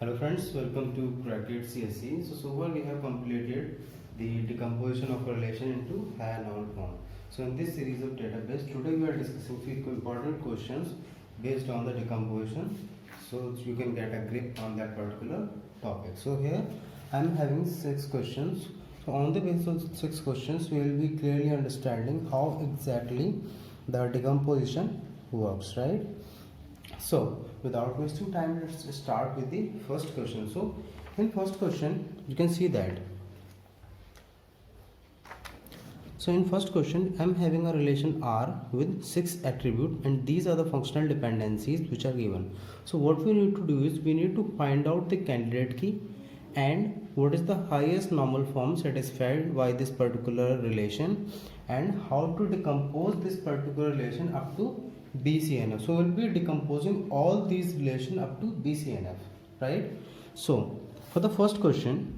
Hello friends, welcome to Bracket CSE. So far we have completed the decomposition of a relation into higher noun form. So in this series of database, today we are discussing few important questions based on the decomposition, so you can get a grip on that particular topic. So here I am having 6 questions. So on the basis of 6 questions, we will be clearly understanding how exactly the decomposition works, right? So without wasting time, let's start with the first question. So in first question you can see that, so in first question I'm having a relation R with 6 attributes, and these are the functional dependencies which are given. So what we need to do is we need to find out the candidate key and what is the highest normal form satisfied by this particular relation, and how to decompose this particular relation up to BCNF. So we'll be decomposing all these relation up to BCNF, right? So for the first question,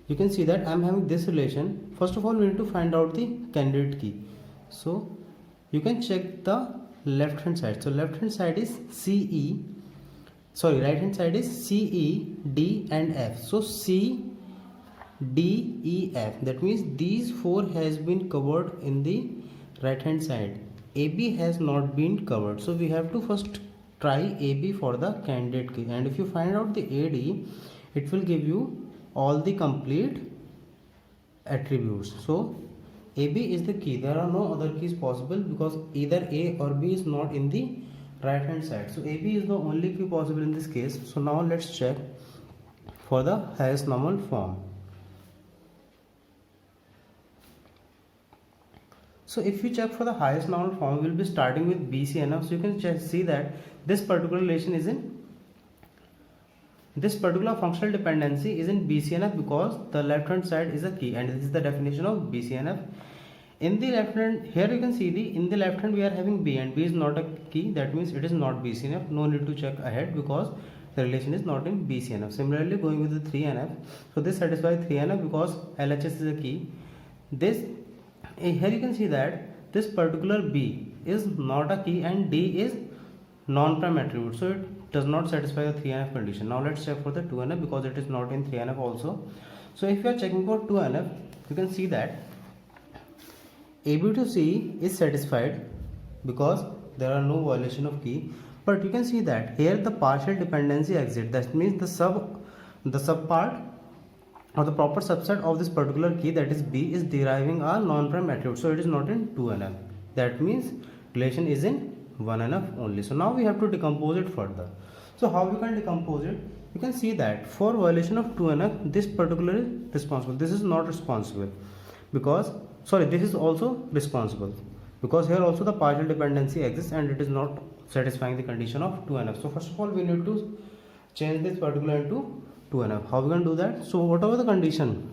you can see that I'm having this relation. First of all, we need to find out the candidate key. So you can check the left hand side. So left hand side is right hand side is CE, D and F. So C, D, E, F. That means these four has been covered in the right hand side. AB has not been covered. So we have to first try AB for the candidate key. And if you find out the AD, it will give you all the complete attributes. So AB is the key. There are no other keys possible because either A or B is not in the right hand side. So AB is the only key possible in this case. So now let's check for the highest normal form. So if you check for the highest normal form, we will be starting with BCNF. So you can see that this particular relation is in, this particular functional dependency is in BCNF because the left hand side is a key, and this is the definition of BCNF. In the left hand, here you can see in the left hand we are having B, and B is not a key. That means it is not BCNF. No need to check ahead because the relation is not in BCNF. Similarly, going with the 3NF. So this satisfies 3NF because LHS is a key. This here you can see that this particular B is not a key and D is non-prime attribute, so it does not satisfy the 3NF condition. Now let's check for the 2NF because it is not in 3NF also. So if you are checking for 2NF, you can see that AB to C is satisfied because there are no violation of key, but you can see that here the partial dependency exists. That means the sub part or the proper subset of this particular key, that is B, is deriving a non-prime attribute, so it is not in 2NF. That means relation is in 1NF only. So now we have to decompose it further. So how we can decompose it? You can see that for violation of 2NF, this particular is responsible, this is not responsible because, sorry, this is also responsible because here also the partial dependency exists and it is not satisfying the condition of 2NF. So first of all, we need to change this particular into 2NF. How we can do that? So whatever the condition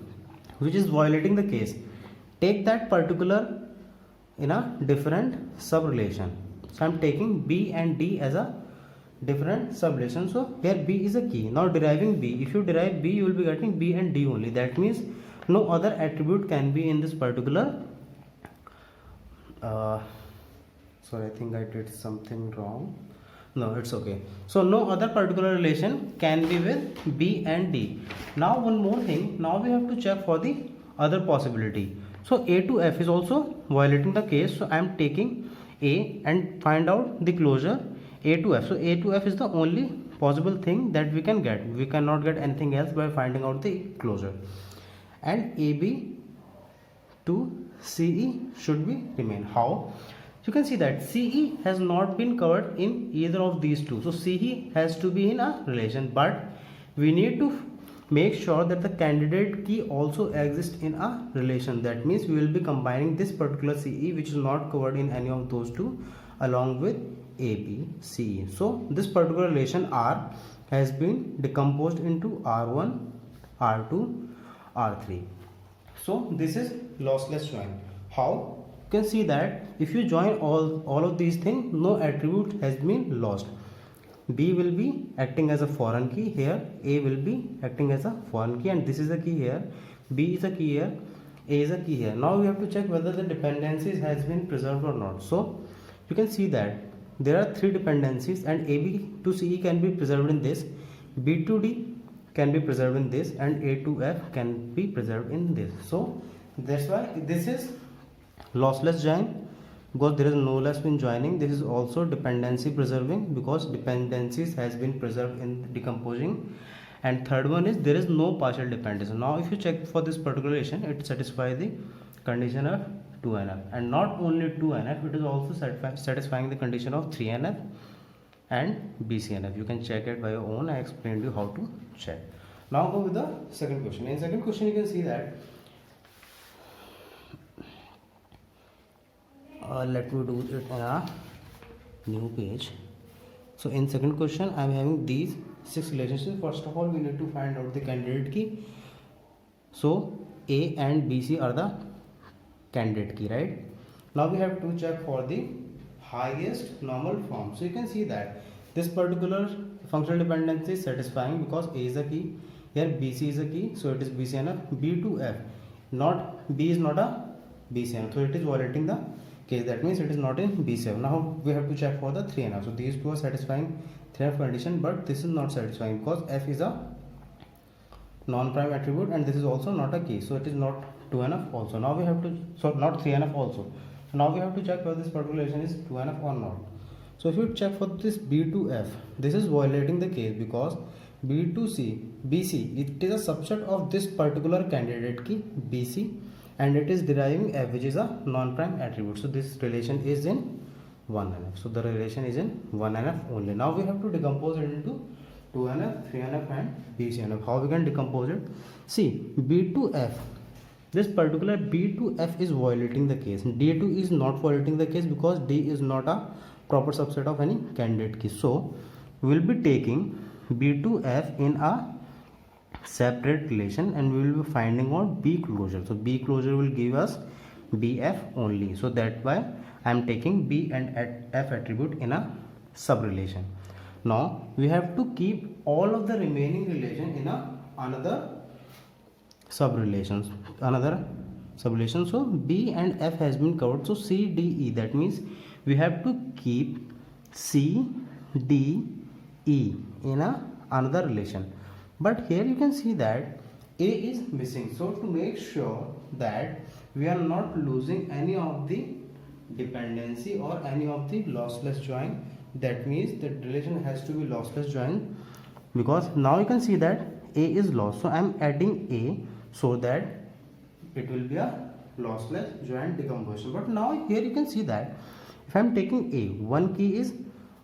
which is violating the case, take that particular in a different sub relation. So I am taking B and D as a different sub relation. So here B is a key. Now deriving B, if you derive B, you will be getting B and D only. That means no other attribute can be in this particular sorry, I think I did something wrong. No, it's okay. So no other particular relation can be with B and D. Now one more thing, now we have to check for the other possibility. So A to F is also violating the case. So I am taking A and find out the closure A to F. So A to F is the only possible thing that we can get. We cannot get anything else by finding out the closure. And AB to CE should be remain. How? You can see that CE has not been covered in either of these two. So CE has to be in a relation, but we need to make sure that the candidate key also exists in a relation. That means we will be combining this particular CE which is not covered in any of those two along with AB, CE. So this particular relation R has been decomposed into R1, R2, R3. So this is lossless join. How? You can see that if you join all of these things, no attribute has been lost. B will be acting as a foreign key here, A will be acting as a foreign key, and this is a key here, B is a key here, A is a key here. Now we have to check whether the dependencies has been preserved or not. So you can see that there are three dependencies and AB to CE can be preserved in this, B to D can be preserved in this, and A to F can be preserved in this. So that's why this is lossless join, because there is no loss in joining. This is also dependency preserving because dependencies has been preserved in decomposing. And third one is there is no partial dependency. Now if you check for this particular relation, it satisfies the condition of 2NF, and not only 2NF, it is also satisfying the condition of 3NF and BCNF. You can check it by your own. I explained you how to check. Now go with the second question. In second question you can see that let me do it on a new page. So in second question I am having these 6 relationships. First of all we need to find out the candidate key. So A and BC are the candidate key, right? Now we have to check for the highest normal form. So you can see that this particular functional dependency is satisfying because A is a key, here BC is a key, so it is BCNF. B to F, not B is not a BCNF, so it is violating the case, that means it is not in BCNF. Now we have to check for the 3NF. So these two are satisfying 3NF condition, but this is not satisfying because F is a non-prime attribute and this is also not a key, so it is not 2NF also. Now we have to, so not 3NF also. So now we have to check whether this particular relation is 2NF or not. So if you check for this B to F, this is violating the case because B to C, BC, it is a subset of this particular candidate key BC, and it is deriving F, which is a non-prime attribute. So this relation is in 1NF. So the relation is in 1NF only. Now we have to decompose it into 2NF, 3NF and BCNF. How we can decompose it? See, B to F, this particular B to F is violating the case. D2 is not violating the case because D is not a proper subset of any candidate key. So we will be taking B to F in a separate relation and we will be finding out B closure. So B closure will give us BF only. So that's why I am taking B and F attribute in a sub relation. Now we have to keep all of the remaining relation in another sub relation. So B and F has been covered. So C, D, E, that means we have to keep C, D, E in another relation. But here you can see that A is missing. So to make sure that we are not losing any of the dependency or any of the lossless join, that means the relation has to be lossless join, because now you can see that A is lost. So I am adding A so that it will be a lossless joint decomposition. But now here you can see that if I am taking A, one key is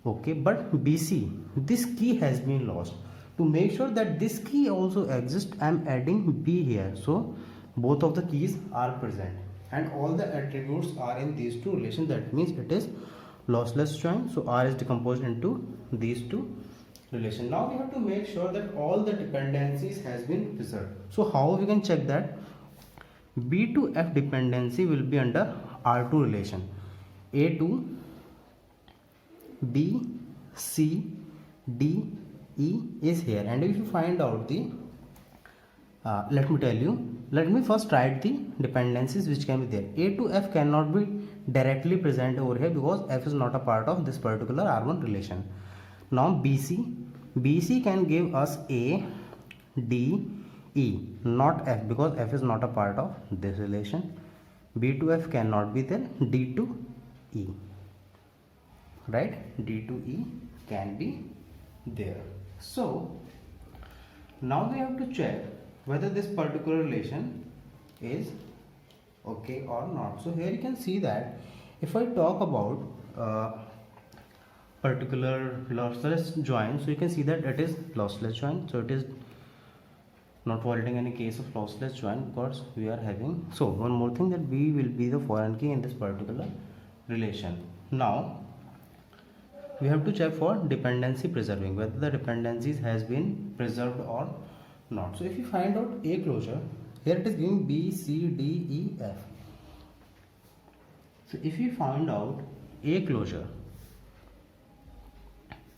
okay, but BC, this key has been lost. To make sure that this key also exists, I am adding B here. So both of the keys are present and all the attributes are in these two relations. That means it is lossless join. So R is decomposed into these two relations. Now we have to make sure that all the dependencies has been preserved. So how we can check that? B to F dependency will be under R2 relation. A to B, C, D, E is here, and if you find out the let me first write the dependencies which can be there. A to F cannot be directly present over here because F is not a part of this particular R1 relation. Now BC can give us A, D, E, not F because F is not a part of this relation. B to F cannot be there. D to E, right? D to E can be there. So now we have to check whether this particular relation is okay or not. So here you can see that if I talk about particular lossless join, so you can see that it is lossless join. So it is not violating any case of lossless join because we are having. So one more thing, that B will be the foreign key in this particular relation. Now we have to check for dependency preserving, whether the dependencies has been preserved or not. So if you find out A closure, here it is giving B, C, D, E, F. So if you find out A closure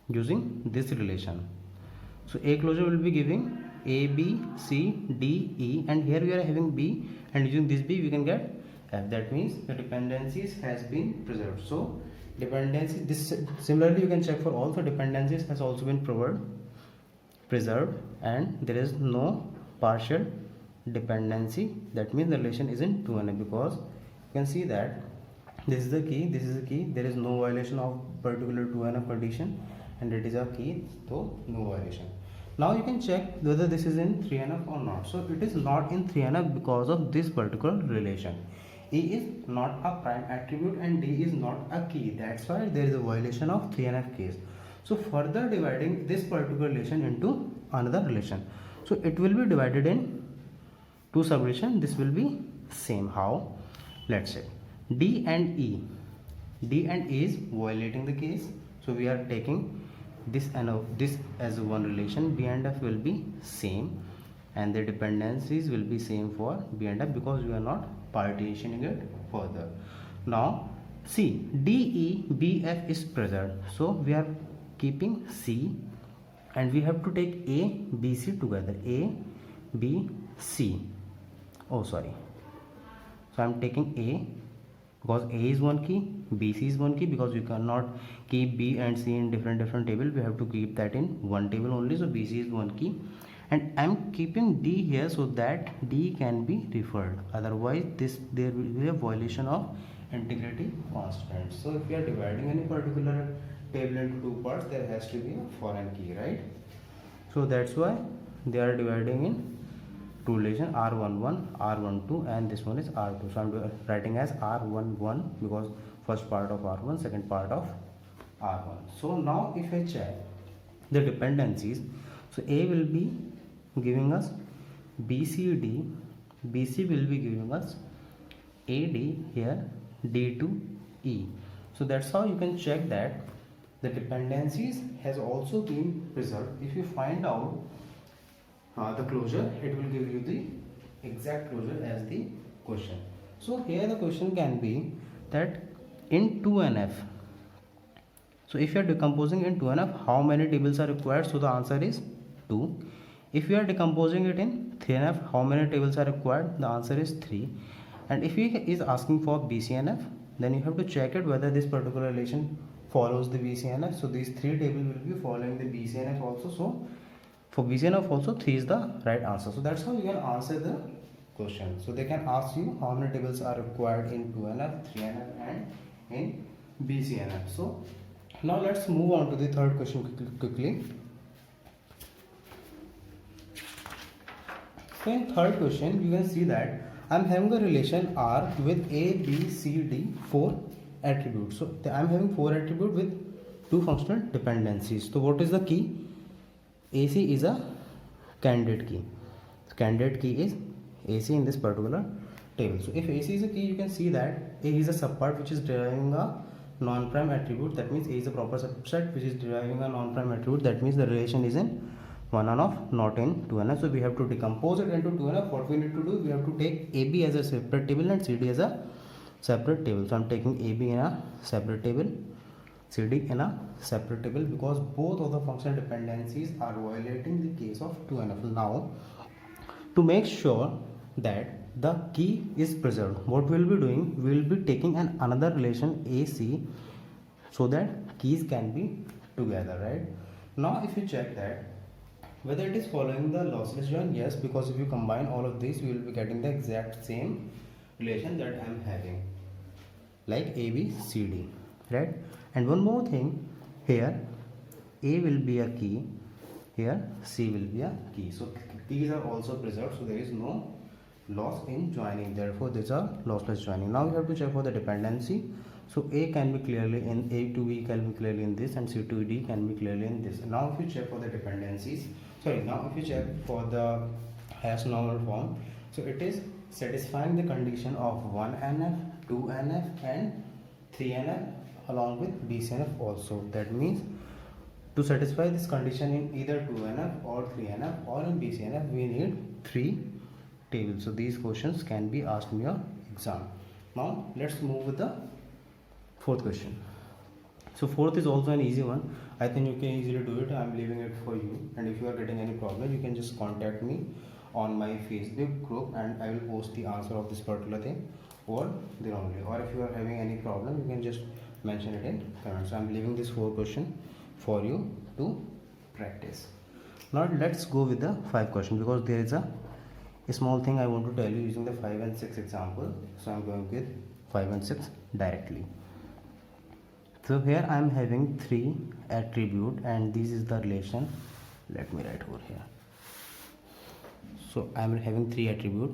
using this relation, so A closure will be giving A, B, C, D, E, and here we are having B, and using this B we can get F. That means the dependencies has been preserved. So dependency. This similarly you can check for all the dependencies has also been preserved, and there is no partial dependency. That means the relation isn't 2NF, because you can see that this is the key, this is the key, there is no violation of particular 2NF condition, and it is a key, so no violation. Now you can check whether this is in 3NF or not. So it is not in 3NF because of this particular relation. E is not a prime attribute and D is not a key. That's why there is a violation of 3NF case. So further dividing this particular relation into another relation. So it will be divided in two subrelation. This will be same. How? Let's say D and E. D and E is violating the case. So we are taking this and this as one relation. B and F will be same, and the dependencies will be same for B and F because we are not partitioning it further. Now C, D, E, B, F is present. So we are keeping C, and we have to take A, B, C together. A, B, C. Oh, sorry. So I am taking A because A is one key, B, C is one key, because you cannot keep B and C in different table. We have to keep that in one table only. So B, C is one key, and I am keeping D here so that D can be referred. Otherwise, there will be a violation of integrity constant. So if we are dividing any particular table into two parts, there has to be a foreign key, right? So that's why they are dividing in two relation, R11, R12, and this one is R2. So I'm writing as R11 because first part of R1, second part of R1. So now if I check the dependencies, so A will be giving us BCD, BC will be giving us AD here, D to E. So that's how you can check that the dependencies has also been preserved. If you find out the closure, it will give you the exact closure as the question. So here the question can be that in 2NF, so if you are decomposing in 2NF, how many tables are required? So the answer is 2. If you are decomposing it in 3NF, how many tables are required? The answer is 3. And if he is asking for BCNF, then you have to check it whether this particular relation follows the BCNF. So these three tables will be following the BCNF also. So for BCNF also 3 is the right answer. So that's how you can answer the question. So they can ask you how many tables are required in 2NF, 3NF and in BCNF. So now let's move on to the third question quickly. So in third question you can see that I am having a relation R with A, B, C, D, 4 attributes. So I am having 4 attributes with 2 functional dependencies. So what is the key? AC is a candidate key. So candidate key is AC in this particular table. So if AC is a key, you can see that A is a subpart which is deriving a non-prime attribute. That means A is a proper subset which is deriving a non-prime attribute. That means the relation is in 1NF, not in 2NF. So we have to decompose it into 2NF. What we need to do, we have to take AB as a separate table and CD as a separate table. So I'm taking AB in a separate table, CD in a separate table, because both of the functional dependencies are violating the case of 2NF. Now to make sure that the key is preserved, what we will be doing, we will be taking another relation AC so that keys can be together, right? Now if you check that whether it is following the lossless join, yes, because if you combine all of these you will be getting the exact same relation that I am having, like ABCD, right? And one more thing, here A will be a key, here C will be a key. So keys are also preserved, so there is no loss in joining, therefore these are lossless joining. Now we have to check for the dependency. So A can be clearly in, A to B can be clearly in this, and C to D can be clearly in this. Now if you check for the dependencies, now if you check for the hash normal form, so it is satisfying the condition of 1NF, 2NF and 3NF along with BCNF also. That means to satisfy this condition in either 2NF or 3NF or in BCNF, we need 3 tables. So these questions can be asked in your exam. Now let's move with the fourth question. So fourth is also an easy one. I think you can easily do it. I am leaving it for you, and if you are getting any problem, you can just contact me on my Facebook group and I will post the answer of this particular thing over there only. Or if you are having any problem, you can just mention it in comments. So I'm leaving this 4 question for you to practice. Now let's go with the 5 question, because there is a small thing I want to tell you using the 5 and 6 example. So I'm going with 5 and 6 directly. So here I am having 3 attribute and this is the relation. Let me write over here. So I am having 3 attribute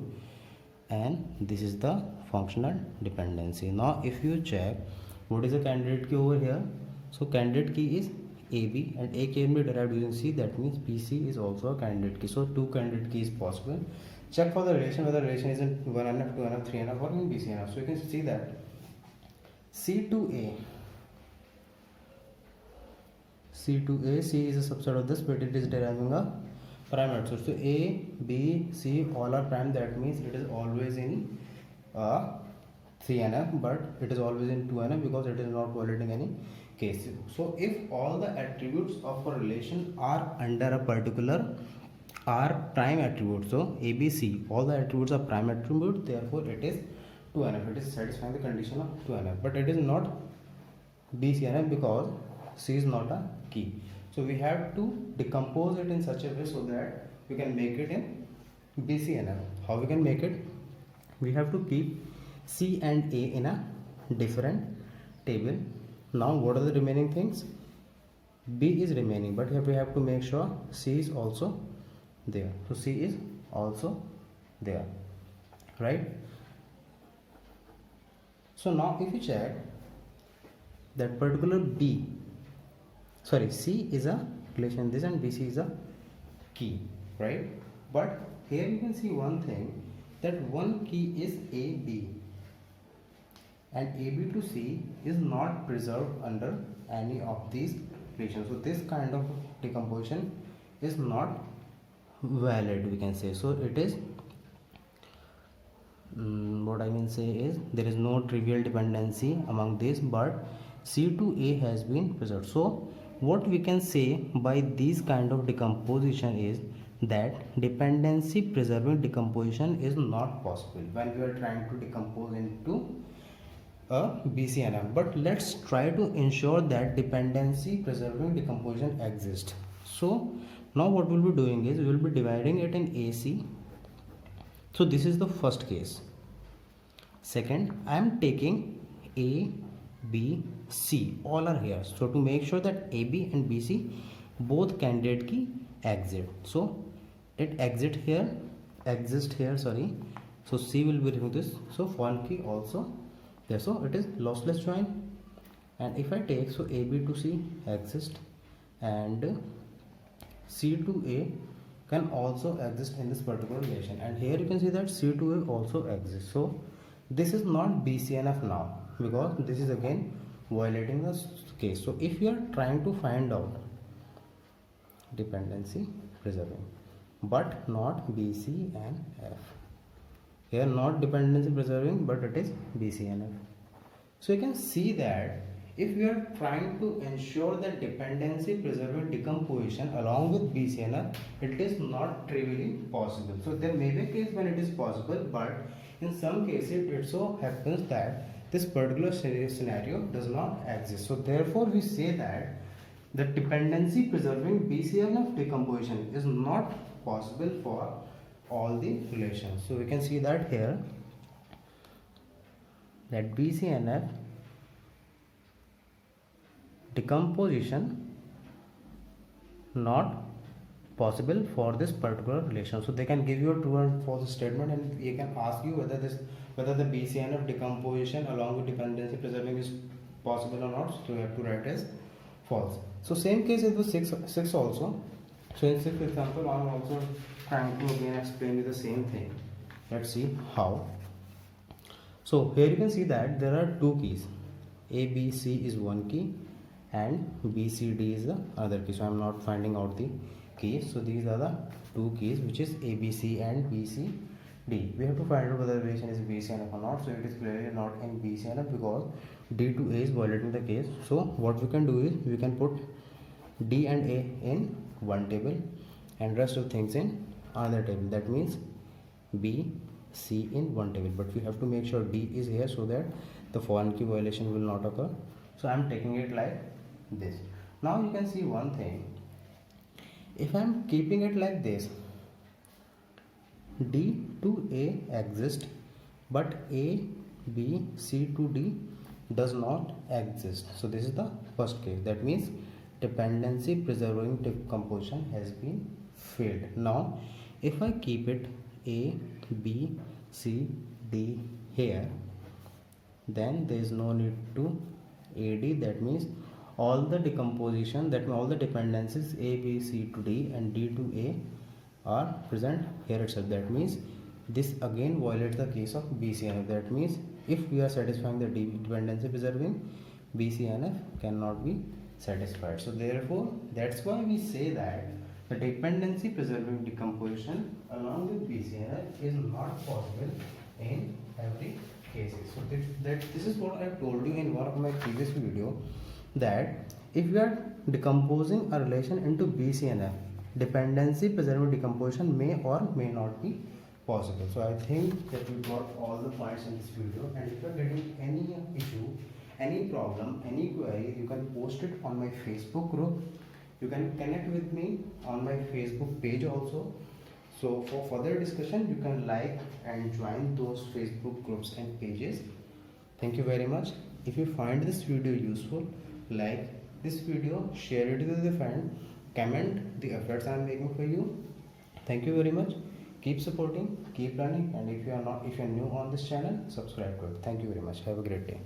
and this is the functional dependency. Now if you check what is the candidate key over here, so candidate key is AB and A can be derived using C, that means BC is also a candidate key. So 2 candidate key is possible. Check for the relation, whether relation is in 1NF, 2NF, 3NF or in BCNF. So you can see that C to A, C is a subset of this, but it is deriving a prime matrix. So A, B, C all are prime, that means it is always in 3NF, but it is always in 2NF because it is not violating any case. So if all the attributes of a relation are under a particular are prime attribute, so A, B, C, all the attributes are prime attribute, therefore it is 2NF, it is satisfying the condition of 2NF, but it is not BCNF because C is not a key. So we have to decompose it in such a way so that we can make it in BCNF. How we can make it? We have to keep C and A in a different table. Now what are the remaining things? B is remaining, but we have to make sure C is also there. So C is also there, right? So now if you check that particular C is a relation this and BC is a key, right? But here you can see one thing, that one key is AB and AB to C is not preserved under any of these relations. So this kind of decomposition is not valid, we can say. So it is what I mean say is there is no trivial dependency among these, but C to A has been preserved. So what we can say by these kind of decomposition is that dependency preserving decomposition is not possible when we are trying to decompose into a BCNF. But let's try to ensure that dependency preserving decomposition exists. So now what we'll be doing is we will be dividing it in AC. So this is the first case. Second, I am taking A, B, C, all are here. So to make sure that AB and BC both candidate key exit, so it exist here, sorry. So C will be removing this, so foreign key also there. So it is lossless join, and if I take, so AB to C exist and C to A can also exist in this particular relation, and here you can see that C to A also exists. So this is not BCNF now because this is again violating the case. So if you are trying to find out dependency preserving but not BC and F, here not dependency preserving but it is BC and F. So you can see that if we are trying to ensure that dependency preserving decomposition along with BC and F, it is not trivially possible. So there may be a case when it is possible, but in some cases it so happens that this particular scenario does not exist. So therefore we say that the dependency preserving BCNF decomposition is not possible for all the relations. So we can see that here that BCNF decomposition not possible for this particular relation. So they can give you a true and false statement, and they can ask you whether the BCNF decomposition along with dependency preserving is possible or not. So you have to write as false. So same case is with 6 also. So in 6 example, I am also trying to again explain you the same thing. Let's see how. So here you can see that there are 2 keys. A, B, C is one key and B, C, D is the other key. So I am not finding out the keys. So these are the 2 keys, which is A, B, C and B, C, D. We have to find out whether the relation is BCNF or not. So it is clearly not in BCNF because D to A is violating the case. So what we can do is we can put D and A in one table and rest of things in another table. That means B, C in one table. But we have to make sure D is here so that the foreign key violation will not occur. So I'm taking it like this. Now you can see one thing. If I'm keeping it like this, D to A exists, but A, B, C to D does not exist. So this is the first case. That means dependency preserving decomposition has been failed. Now if I keep it A, B, C, D here, then there is no need to AD. That means all the decomposition, that means all the dependencies A, B, C to D and D to A are present here itself. That means this again violates the case of BCNF. That means if we are satisfying the dependency preserving, BCNF cannot be satisfied. So therefore that's why we say that the dependency preserving decomposition along with BCNF is not possible in every cases. So this is what I have told you in one of my previous video, that if we are decomposing a relation into BCNF, dependency preserving decomposition may or may not be possible. So I think that we got all the points in this video, and if you are getting any issue, any problem, any query, you can post it on my Facebook group. You can connect with me on my Facebook page also. So for further discussion, you can like and join those Facebook groups and pages. Thank you very much. If you find this video useful, like this video, share it with a friend, comment the efforts I am making for you. Thank you very much. Keep supporting, keep learning, and if you are new on this channel, subscribe to it. Thank you very much. Have a great day.